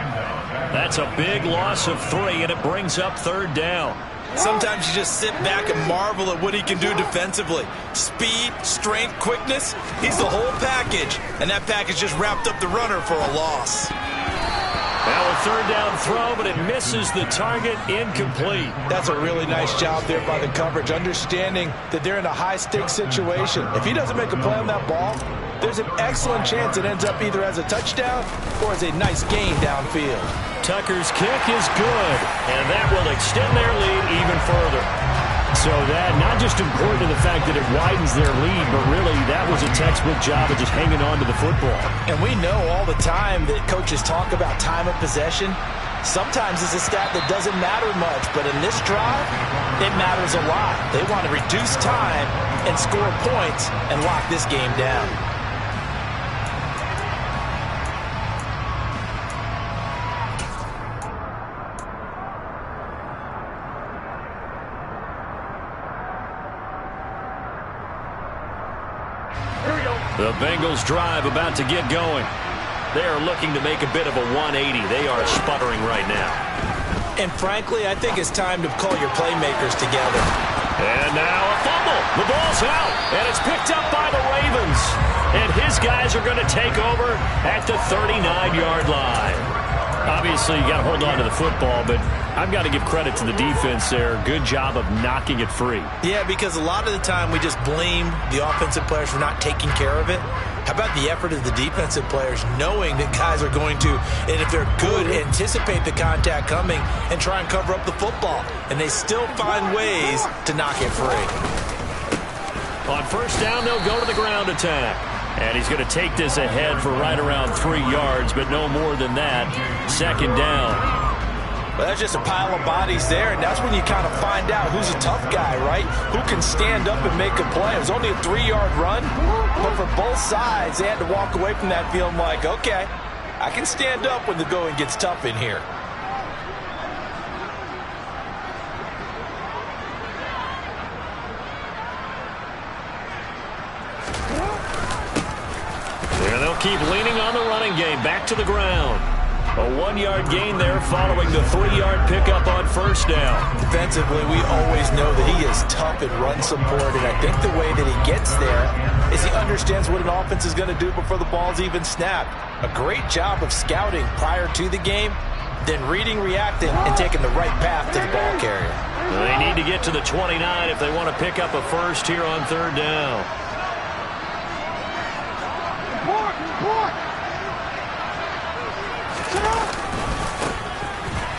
That's a big loss of 3, and it brings up 3rd down.
Sometimes you just sit back and marvel at what he can do defensively. Speed, strength, quickness, he's the whole package. And that package just wrapped up the runner for a loss.
Now a 3rd down throw, but it misses the target, incomplete.
That's a really nice job there by the coverage, understanding that they're in a high-stakes situation. If he doesn't make a play on that ball, there's an excellent chance it ends up either as a touchdown or as a nice gain downfield.
Tucker's kick is good, and that will extend their lead even further. So that not just important to the fact that it widens their lead, but really that was a textbook job of just hanging on to the football.
And we know all the time that coaches talk about time of possession. Sometimes it's a stat that doesn't matter much, but in this drive, it matters a lot. They want to reduce time and score points and lock this game down.
The Bengals drive about to get going. They are looking to make a bit of a 180. They are sputtering right now.
And frankly, I think it's time to call your playmakers together.
And now a fumble. The ball's out, and it's picked up by the Ravens. And his guys are going to take over at the 39-yard line. Obviously, you got to hold on to the football, but I've got to give credit to the defense there. Good job of knocking it free.
Yeah, because a lot of the time we just blame the offensive players for not taking care of it. How about the effort of the defensive players knowing that guys are going to, and if they're good, anticipate the contact coming and try and cover up the football. And they still find ways to knock it free.
On 1st down, they'll go to the ground attack. And he's going to take this ahead for right around 3 yards, but no more than that. 2nd down.
Well, that's just a pile of bodies there, and that's when you kind of find out who's a tough guy, right? Who can stand up and make a play. It was only a 3-yard run, but for both sides, they had to walk away from that feeling like, okay, I can stand up when the going gets tough in here.
And they'll keep leaning on the running game. Back to the ground. A 1-yard gain there following the 3-yard pickup on 1st down.
Defensively, we always know that he is tough in run support, and I think the way that he gets there is he understands what an offense is going to do before the ball's even snapped. A great job of scouting prior to the game, then reading, reacting, and taking the right path to the ball carrier.
They need to get to the 29 if they want to pick up a first here on 3rd down.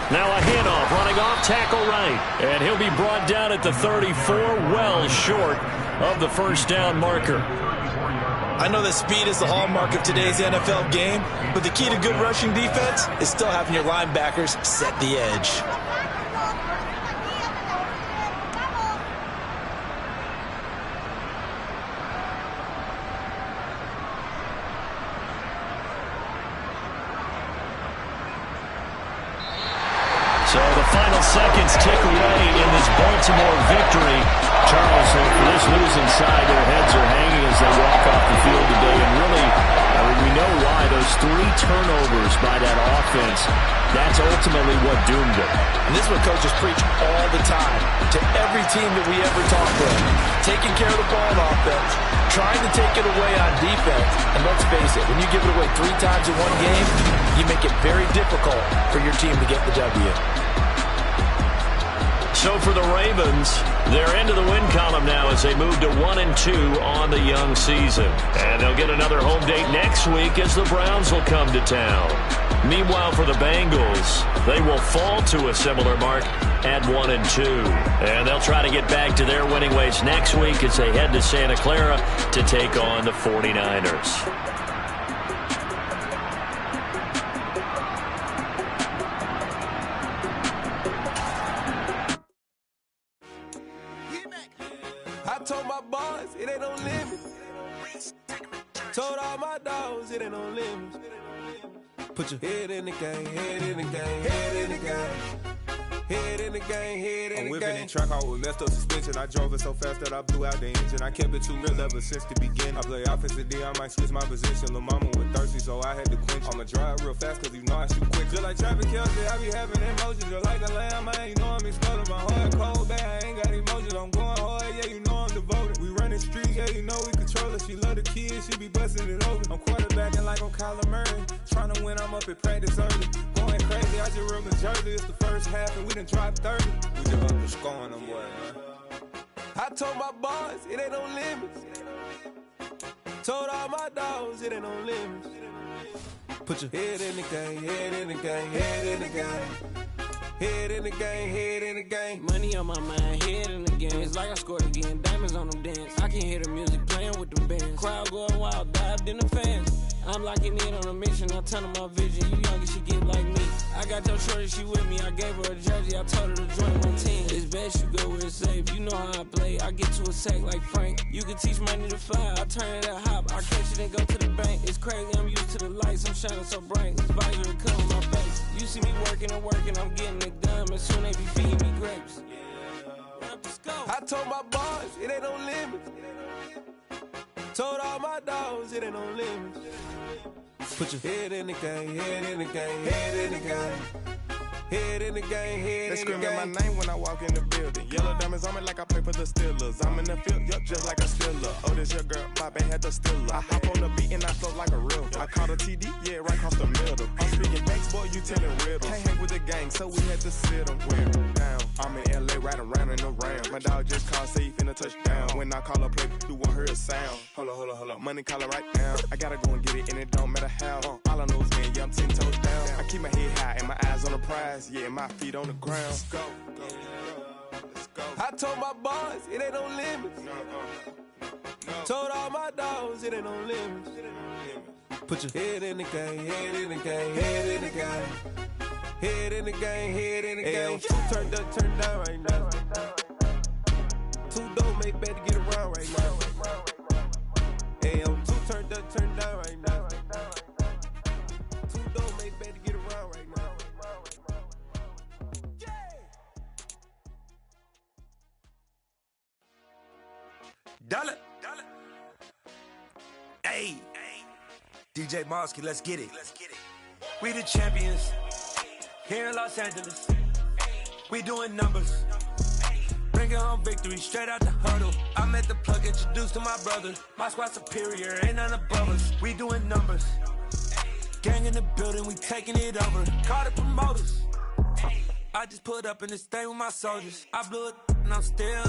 Now a handoff, running off, tackle right. And he'll be brought down at the 34, well short of the 1st down marker.
I know that speed is the hallmark of today's NFL game, but the key to good rushing defense is still having your linebackers set the edge.
So the final seconds tick away in this Baltimore victory. Charles, for this losing side, their heads are hanging as they walk off the field today. And really, we know why. Those 3 turnovers by that
offense, that's ultimately what doomed them.
And this is what coaches preach all the time to every team that we ever talk with. Taking care of the ball on offense, trying to take it away on defense. And let's face it, when you give it away 3 times in one game, you make it very difficult for your team to get the W.
So for the Ravens, they're into the win column now as they move to 1-2 on the young season. And they'll get another home date next week as the Browns will come to town. Meanwhile, for the Bengals, they will fall to a similar mark at 1-2. And they'll try to get back to their winning ways next week as they head to Santa Clara to take on the 49ers.
I told my boys it ain't no limit. Told all my dogs it ain't no limit. Put your head in the game, head in the game, head in the game. Head in the game, head in the game.
I'm whipping in track out with messed up suspension. I drove it so fast that I blew out the engine. I kept it too real ever since the beginning. I play offensive D, I might switch my position. Lil' mama was thirsty, so I had to quench. I'ma drive real fast, cause you know I shoot quick. Just like traffic Kelsey, I be having emotions. Just like a lamb, man, you know I'm exploding. My heart cold, bad, I ain't got emotions. I'm going hard, yeah, you know I'm devoted. We running streets, yeah, you know we control it. She love the kids, she be busting it over. I'm quarterbacking like I'm Kyler Murray. Trying to win, I'm up at practice early. Going crazy, I just rode the jersey. It's the first half, and we done dropped 30. We just underscoring them, boy, man. I told my boys it ain't no limits. Told all my dogs it ain't no limits. Put your head in the game, head in the game, head in the game. Head in the game, head in the game.
Money on my mind, head in the game. It's like I scored again, diamonds on them dance. I can hear the music playing with them bands. Crowd going wild, dived in the fans. I'm locking in on a mission, I tell her my vision. You young and she get like me. I got your shorty, she with me. I gave her a jersey, I told her to join my team. It's best you go where it's safe. You know how I play. I get to a sack like Frank. You can teach money to fly. I turn it at hop. I catch it and go to the bank. It's crazy, I'm used to the lights. I'm shining so bright. This visor will cover my face. You see me working and working. I'm getting it done. But soon they be feeding me grapes.
I told my boys it ain't no limits. Told all my dogs it ain't no limits. Put your head in the game, head in the game, head in the game. Head in the game, head in the game.
They screaming my name when I walk in the building. Yellow diamonds on me like I play for the Steelers. I'm in the field, yup, just like a Steeler. Oh, this your girl, my band had the Steeler. I hop on the beat and I float like a real. I caught a TD, yeah, right across the middle. I'm speaking thanks, boy, you telling riddles. Can't hang with the gang, so we had to sit them down. I'm in LA, riding around in the ram. My dog just called, say he finna touchdown. When I call a play, you won't hear a sound. Hold up, money calling right now. I gotta go and get it, and it don't matter how. All I know is man, yeah, I'm 10 toes down. I keep my head high and my eyes on the prize. Yeah, my feet on the ground. Let's go.
I told my boys it ain't no limits. Told all my dogs it ain't no limits. Put your head in the game, head in the game, head in the game. Head in the game, head in the game. Two turned up, turned down right now. Two dope make better get around right now. Hey, I'm two turned up, turned down right now. Two dope make better get around right now.
Dollar. Hey. DJ Mosky, let's get it. We the champions here in Los Angeles. We doing numbers. Bringing home victory straight out the huddle. I'm at the plug, introduced to my brother. My squad superior, ain't none above us. We doing numbers. Gang in the building, we taking it over. Call the promoters. I just put up in this thing with my soldiers. I blew it and I'm still.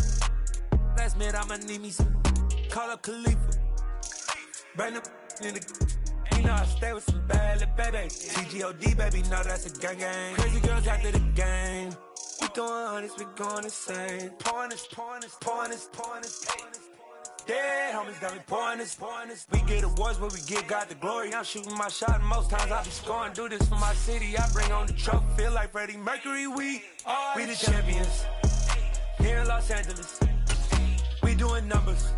Last minute, I'ma need me some. Call up Khalifa. Bring them in the. You know I stay with some bad little baby. TGOD, baby, know that's a gang. Crazy girls after the game. We throwing hundreds, we going insane. Pouring this. Yeah, homies got me pouring this. We get awards, but we give God the glory. I'm shooting my shot, and most times I be scoring. Do this for my city, I bring on the trophy. Feel like Freddie Mercury, we the champions. Here in Los Angeles, we doing numbers.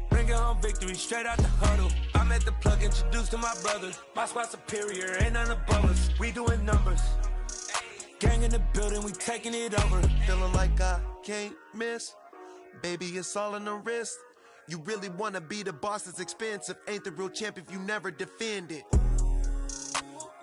Bringing home victory straight out the huddle. I'm at the plug, introduced to my brother. My squad superior, ain't none above us. We doing numbers. Gang in the building, we taking it over.
Feeling like I can't miss. Baby, it's all in the wrist. You really wanna be the boss, it's expensive. Ain't the real champ if you never defend it.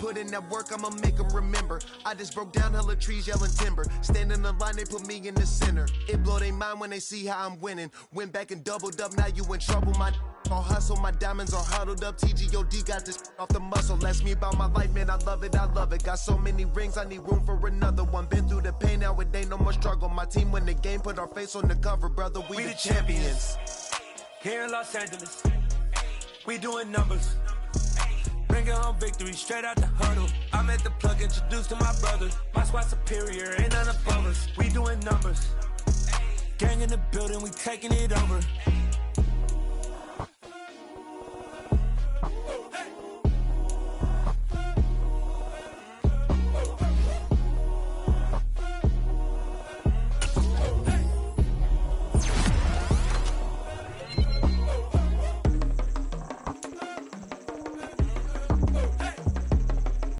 put in that work, I'ma make them remember. I just broke down hella trees, yelling timber. Stand in the line, they put me in the center. It blow they mind when they see how I'm winning. Went back and doubled up, now you in trouble. My all hustle, my diamonds are huddled up. TGOD got this off the muscle. Ask me about my life, man, I love it, I love it. Got so many rings, I need room for another one. Been through the pain, now it ain't no more struggle. My team win the game, put our face on the cover, brother. We the champions.
Here in Los Angeles, we doing numbers. Bringing home victory straight out the huddle. I'm at the plug, introduced to my brothers. My squad superior, ain't none above us. We doing numbers. Gang in the building, we taking it over.